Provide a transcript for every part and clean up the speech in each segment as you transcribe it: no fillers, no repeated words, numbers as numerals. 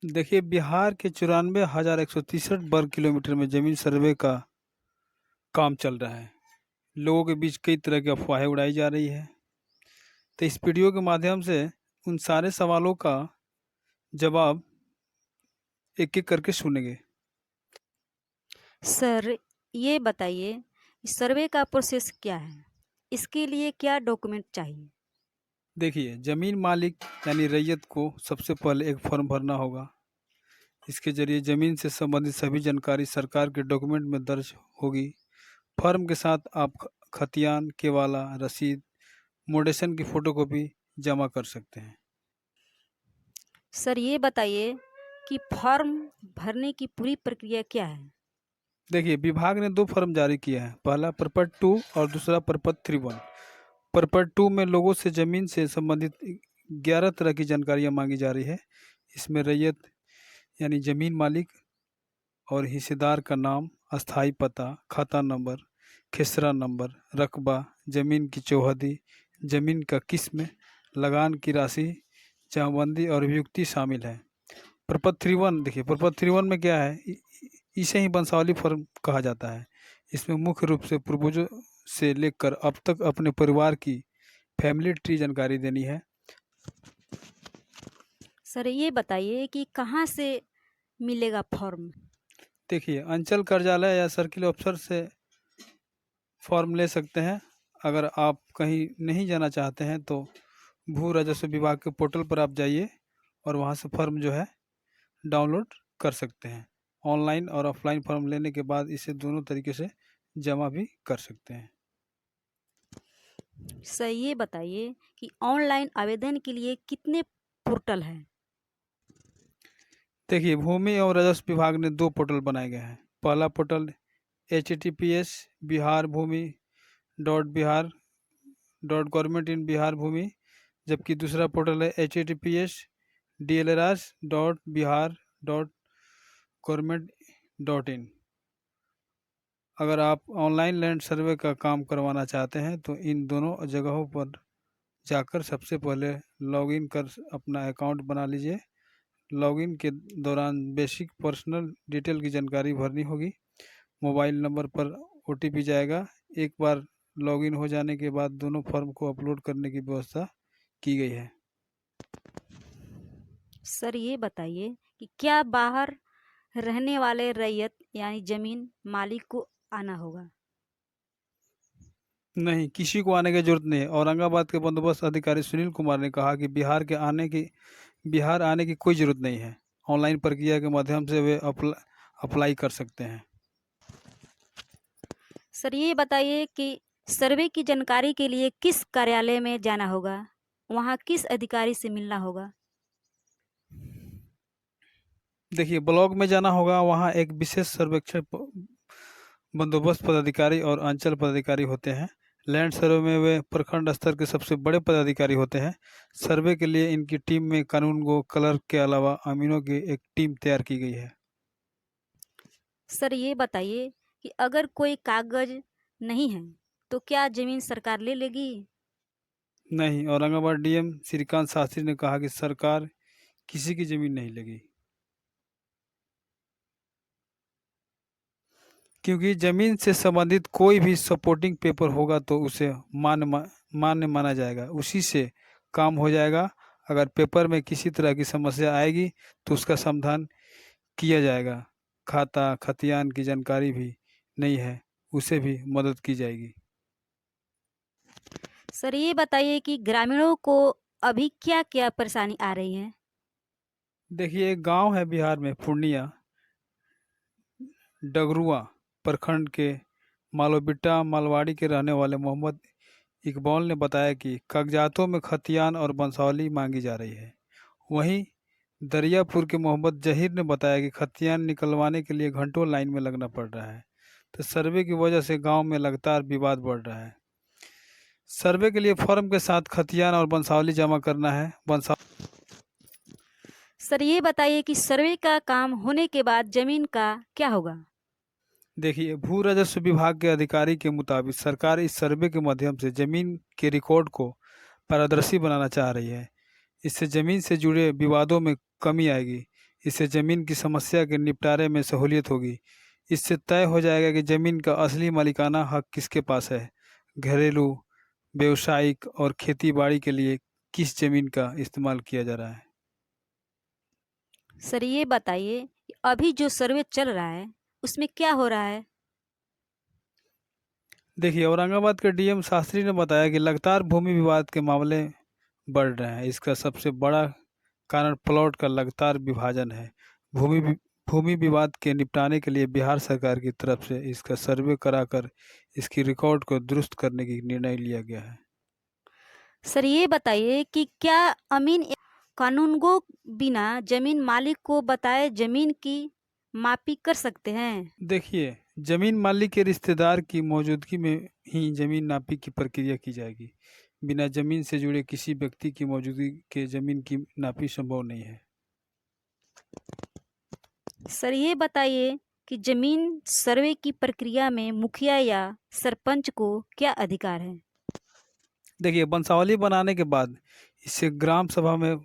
देखिए, बिहार के 94,163 वर्ग किलोमीटर में ज़मीन सर्वे का काम चल रहा है। लोगों के बीच कई तरह की अफवाहें उड़ाई जा रही है। तो इस वीडियो के माध्यम से उन सारे सवालों का जवाब एक-एक करके सुनेंगे। सर, ये बताइए, सर्वे का प्रोसेस क्या है? इसके लिए क्या डॉक्यूमेंट चाहिए? देखिए, ज़मीन मालिक यानी रैयत को सबसे पहले एक फॉर्म भरना होगा। इसके ज़रिए ज़मीन से संबंधित सभी जानकारी सरकार के डॉक्यूमेंट में दर्ज होगी। फॉर्म के साथ आप खतियान, केवाला, रसीद, मुटेशन की फ़ोटोकॉपी जमा कर सकते हैं। सर, ये बताइए कि फॉर्म भरने की पूरी प्रक्रिया क्या है? देखिए, विभाग ने 2 फॉर्म जारी किए हैं। पहला प्रपत्र 2 और दूसरा प्रपत्र 3-1। प्रपत्र 2 में लोगों से ज़मीन से संबंधित 11 तरह की जानकारियाँ मांगी जा रही है। इसमें रैयत यानी ज़मीन मालिक और हिस्सेदार का नाम, अस्थायी पता, खाता नंबर, खेसरा नंबर, रकबा, ज़मीन की चौहदी, ज़मीन का किस्म, लगान की राशि, जमाबंदी और अभियुक्ति शामिल है। प्रपत्र 3-1 देखिए, प्रपत्र 3-1 में क्या है, इसे ही वंशावली फॉर्म कहा जाता है। इसमें मुख्य रूप से पूर्वजों से लेकर अब तक अपने परिवार की फैमिली ट्री जानकारी देनी है। सर, ये बताइए कि कहाँ से मिलेगा फॉर्म? देखिए, अंचल कार्यालय या सर्किल ऑफिसर से फॉर्म ले सकते हैं। अगर आप कहीं नहीं जाना चाहते हैं तो भू राजस्व विभाग के पोर्टल पर आप जाइए और वहाँ से फॉर्म जो है डाउनलोड कर सकते हैं। ऑनलाइन और ऑफलाइन फॉर्म लेने के बाद इसे दोनों तरीके से जमा भी कर सकते हैं। सर, ये बताइए कि ऑनलाइन आवेदन के लिए कितने पोर्टल हैं? देखिए, भूमि एवं राजस्व विभाग ने 2 पोर्टल बनाए गए हैं। पहला portal https Bihar Bhumi .Bihar .government in Bihar Bhumi, जबकि दूसरा पोर्टल है https dlrs.bihar.gवर्नमेंट.in। अगर आप ऑनलाइन लैंड सर्वे का काम करवाना चाहते हैं तो इन दोनों जगहों पर जाकर सबसे पहले लॉगिन कर अपना अकाउंट बना लीजिए। लॉगिन के दौरान बेसिक पर्सनल डिटेल की जानकारी भरनी होगी। मोबाइल नंबर पर ओटीपी जाएगा। एक बार लॉगिन हो जाने के बाद दोनों फॉर्म को अपलोड करने की व्यवस्था की गई है। सर, ये बताइए कि क्या बाहर रहने वाले रैयत यानी ज़मीन मालिक को आना होगा? नहीं, किसी को आने की जरूरत नहीं है। औरंगाबाद के बंदोबस्त अधिकारी सुनील कुमार ने कहा कि बिहार आने की कोई ज़रूरत नहीं है। ऑनलाइन प्रक्रिया के माध्यम से वे अप्लाई कर सकते हैं। सर, ये बताइए कि सर्वे की जानकारी के लिए किस कार्यालय में जाना होगा? वहाँ किस अधिकारी से मिलना होगा? देखिए, ब्लॉक में जाना होगा। वहाँ एक विशेष सर्वेक्षण बंदोबस्त पदाधिकारी और अंचल पदाधिकारी होते हैं। लैंड सर्वे में वे प्रखंड स्तर के सबसे बड़े पदाधिकारी होते हैं। सर्वे के लिए इनकी टीम में कानून गो क्लर्क के अलावा अमीनों की एक टीम तैयार की गई है। सर, ये बताइए कि अगर कोई कागज नहीं है तो क्या ज़मीन सरकार ले लेगी? नहीं, औरंगाबाद डीएम श्रीकांत शास्त्री ने कहा कि सरकार किसी की जमीन नहीं लेगी, क्योंकि जमीन से संबंधित कोई भी सपोर्टिंग पेपर होगा तो उसे मान्य माना जाएगा, उसी से काम हो जाएगा। अगर पेपर में किसी तरह की समस्या आएगी तो उसका समाधान किया जाएगा। खाता खतियान की जानकारी भी नहीं है, उसे भी मदद की जाएगी। सर, ये बताइए कि ग्रामीणों को अभी क्या-क्या परेशानी आ रही है? देखिए, एक गांव है बिहार में, पूर्णिया डगरुआ प्रखंड के मालोबिट्टा मालवाड़ी के रहने वाले मोहम्मद इकबाल ने बताया कि कागजातों में खतियान और वंशावली मांगी जा रही है। वहीं दरियापुर के मोहम्मद जहीर ने बताया कि खतियान निकलवाने के लिए घंटों लाइन में लगना पड़ रहा है। तो सर्वे की वजह से गांव में लगातार विवाद बढ़ रहा है। सर्वे के लिए फॉर्म के साथ खतियान और वंशावली जमा करना है। वंशा सर, ये बताइए कि सर्वे का काम होने के बाद ज़मीन का क्या होगा? देखिए, भू राजस्व विभाग के अधिकारी के मुताबिक सरकार इस सर्वे के माध्यम से जमीन के रिकॉर्ड को पारदर्शी बनाना चाह रही है। इससे जमीन से जुड़े विवादों में कमी आएगी। इससे ज़मीन की समस्या के निपटारे में सहूलियत होगी। इससे तय हो जाएगा कि ज़मीन का असली मालिकाना हक किसके पास है। घरेलू, व्यावसायिक और खेती-बाड़ी के लिए किस ज़मीन का इस्तेमाल किया जा रहा है। सर ये बताइए कि अभी जो सर्वे चल रहा है उसमें क्या हो रहा है? देखिए, औरंगाबाद के डीएम शास्त्री ने बताया कि लगातार भूमि विवाद के मामले बढ़ रहे हैं। इसका सबसे बड़ा कारण प्लॉट का लगातार विभाजन है। भूमि वि भूमि विवाद के निपटाने के लिए बिहार सरकार की तरफ से इसका सर्वे कराकर इसकी रिकॉर्ड को दुरुस्त करने की निर्णय लिया गया है। सर ये बताइए कि क्या अमीन कानूनगो बिना जमीन मालिक को बताए जमीन की मापी कर सकते हैं? देखिए, ज़मीन मालिक के रिश्तेदार की मौजूदगी में ही ज़मीन नापी की प्रक्रिया की जाएगी। बिना ज़मीन से जुड़े किसी व्यक्ति की मौजूदगी के ज़मीन की नापी संभव नहीं है। सर ये बताइए कि जमीन सर्वे की प्रक्रिया में मुखिया या सरपंच को क्या अधिकार है? देखिए, वंशावली बनाने के बाद इसे ग्राम सभा में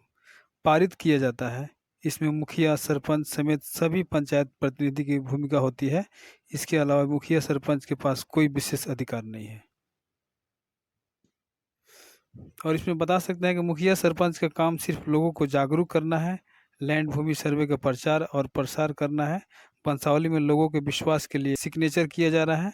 पारित किया जाता है। इसमें मुखिया, सरपंच समेत सभी पंचायत प्रतिनिधि की भूमिका होती है। इसके अलावा मुखिया, सरपंच के पास कोई विशेष अधिकार नहीं है। और इसमें बता सकते हैं कि मुखिया, सरपंच का काम सिर्फ लोगों को जागरूक करना है, लैंड भूमि सर्वे का प्रचार और प्रसार करना है। वंशावली में लोगों के विश्वास के लिए सिग्नेचर किया जा रहा है।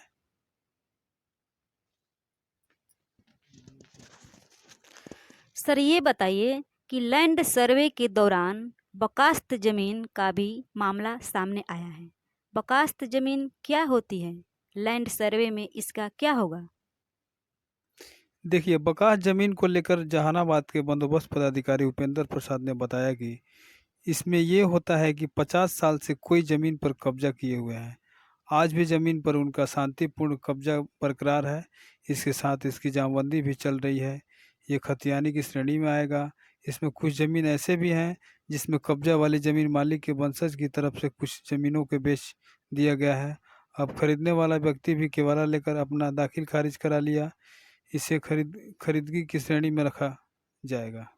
सर ये बताइए कि लैंड सर्वे के दौरान बकास्त जमीन का भी मामला सामने आया है। बकास्त जमीन क्या होती है? लैंड सर्वे में इसका क्या होगा? देखिए, बकास जमीन को लेकर जहानाबाद के बंदोबस्त पदाधिकारी उपेंद्र प्रसाद ने बताया कि इसमें ये होता है कि 50 साल से कोई ज़मीन पर कब्जा किए हुए हैं। आज भी ज़मीन पर उनका शांतिपूर्ण कब्जा बरकरार है। इसके साथ इसकी जमाबंदी भी चल रही है। ये खतियानी की श्रेणी में आएगा। इसमें कुछ ज़मीन ऐसे भी हैं जिसमें कब्जा वाली ज़मीन मालिक के वंशज की तरफ से कुछ ज़मीनों के बेच दिया गया है। अब खरीदने वाला व्यक्ति भी केवला लेकर अपना दाखिल खारिज करा लिया। इसे खरीदगी की श्रेणी में रखा जाएगा।